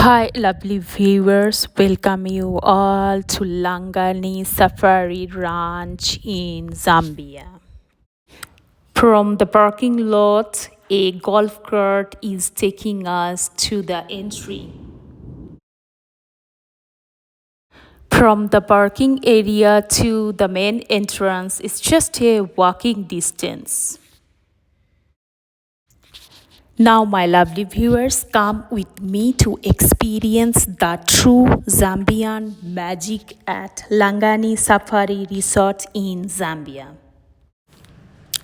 Hi, lovely viewers. Welcome you all to Langani Safari Ranch in Zambia. From the parking lot, a golf cart is taking us to the entry. From the parking area to the main entrance is just a walking distance. Now, my lovely viewers, come with me to experience the true Zambian magic at Langani Safari Resort in Zambia.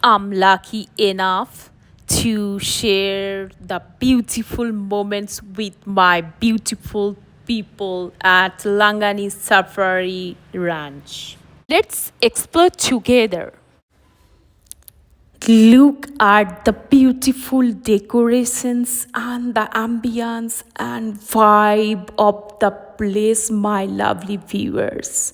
I'm lucky enough to share the beautiful moments with my beautiful people at Langani Safari Ranch. Let's explore together. Look at the beautiful decorations and the ambience and vibe of the place, my lovely viewers.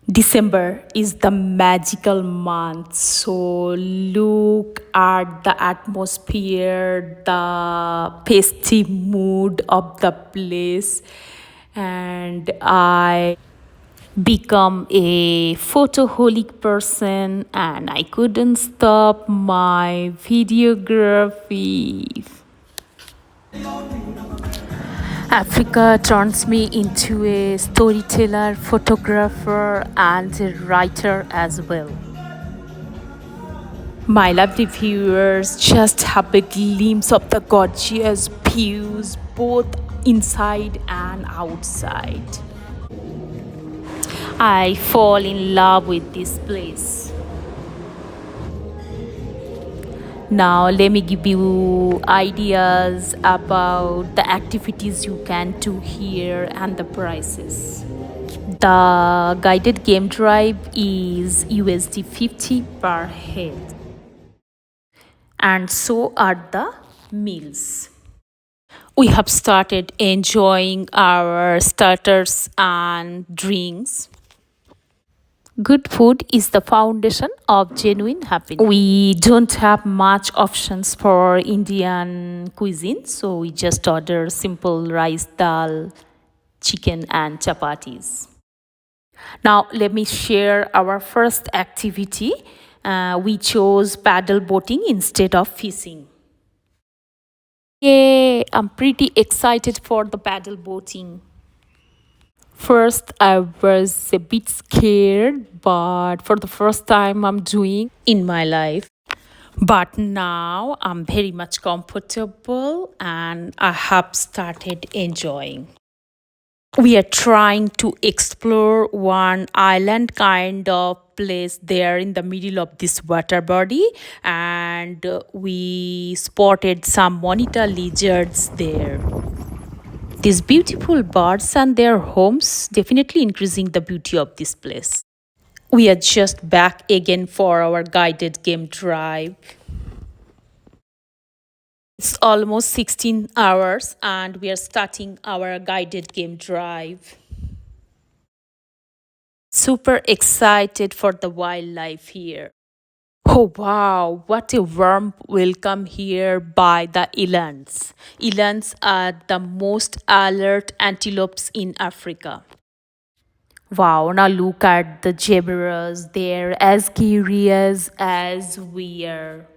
December is the magical month, so look at the atmosphere, the festive mood of the place, and I become a photoholic person and I couldn't stop my videography. Africa turns me into a storyteller, photographer, and a writer as well. My lovely viewers, just have a glimpse of the gorgeous views both inside and outside. I fall in love with this place. Now, let me give you ideas about the activities you can do here and the prices. The guided game drive is USD 50 per head, and so are the meals. We have started enjoying our starters and drinks. Good food is the foundation of genuine happiness. We don't have much options for Indian cuisine, so we just order simple rice, dal, chicken, and chapatis. Now, let me share our first activity. We chose paddle boating instead of fishing. Yay! I'm pretty excited for the paddle boating. First, I was a bit scared, but for the first time, I'm doing in my life. But now I'm very much comfortable and I have started enjoying. We are trying to explore one island kind of place there in the middle of this water body, and we spotted some monitor lizards there. These beautiful birds and their homes definitely increasing the beauty of this place. We are just back again for our guided game drive. It's almost 16 hours and we are starting our guided game drive. Super excited for the wildlife here. Oh wow, what a warm welcome here by the elands. Elands are the most alert antelopes in Africa. Wow, now look at the zebras. They're as curious as we are.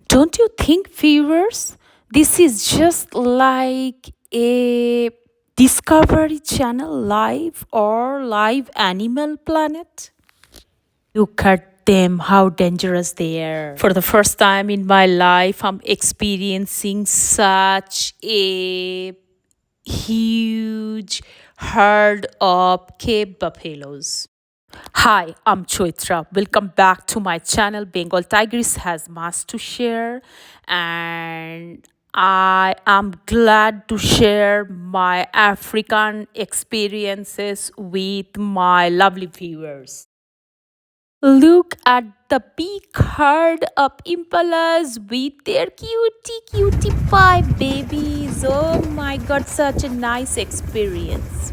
Don't you think, viewers? This is just like a Discovery Channel live or live Animal Planet. Look at them, how dangerous they are. For the first time in my life, I'm experiencing such a huge herd of Cape buffaloes. Hi, I'm Choitra. Welcome back to my channel. Bengal Tigris has much to share, and I am glad to share my African experiences with my lovely viewers. Look at the big herd of impalas with their cutie pie babies. Oh my god, such a nice experience.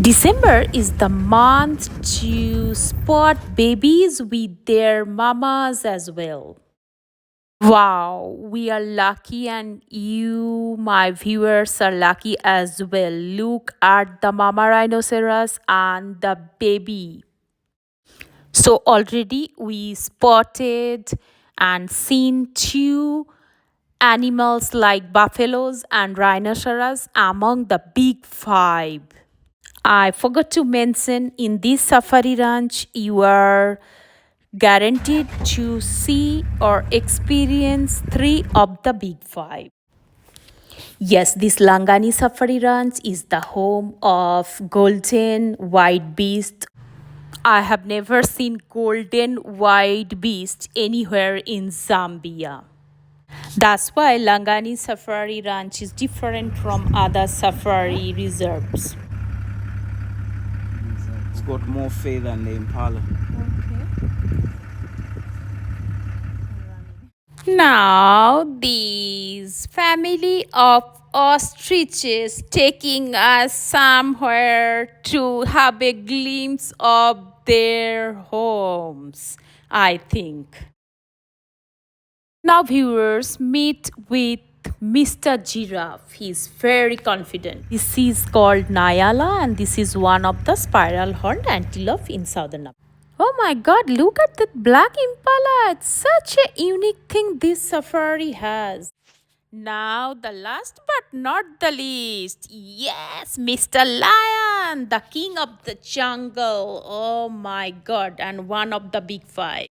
December is the month to spot babies with their mamas as well. Wow, we are lucky, and you, my viewers, are lucky as well. Look at the mama rhinoceros and the baby. So, already we spotted and seen two animals like buffaloes and rhinoceros among the big five. I forgot to mention, in this safari ranch, you are guaranteed to see or experience three of the big five. Yes, this Langani Safari Ranch is the home of golden white beast. I have never seen golden white beast anywhere in Zambia. That's why Langani Safari Ranch is different from other safari reserves. It's got more fur than the Impala. Now, these family of ostriches taking us somewhere to have a glimpse of their homes, I think. Now, viewers, meet with Mr. Giraffe. He's very confident. This is called Nyala, and this is one of the spiral horned antelope in southern Africa. Oh my god, look at that black impala. It's such a unique thing this safari has. Now, the last but not the least. Yes, Mr. Lion, the king of the jungle. Oh my god, and one of the big five.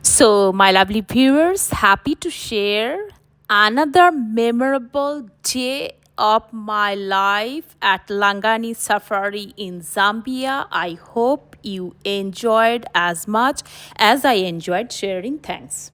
So, my lovely viewers, happy to share another memorable day of my life at Langani Safari in Zambia. I hope you enjoyed as much as I enjoyed sharing. Thanks.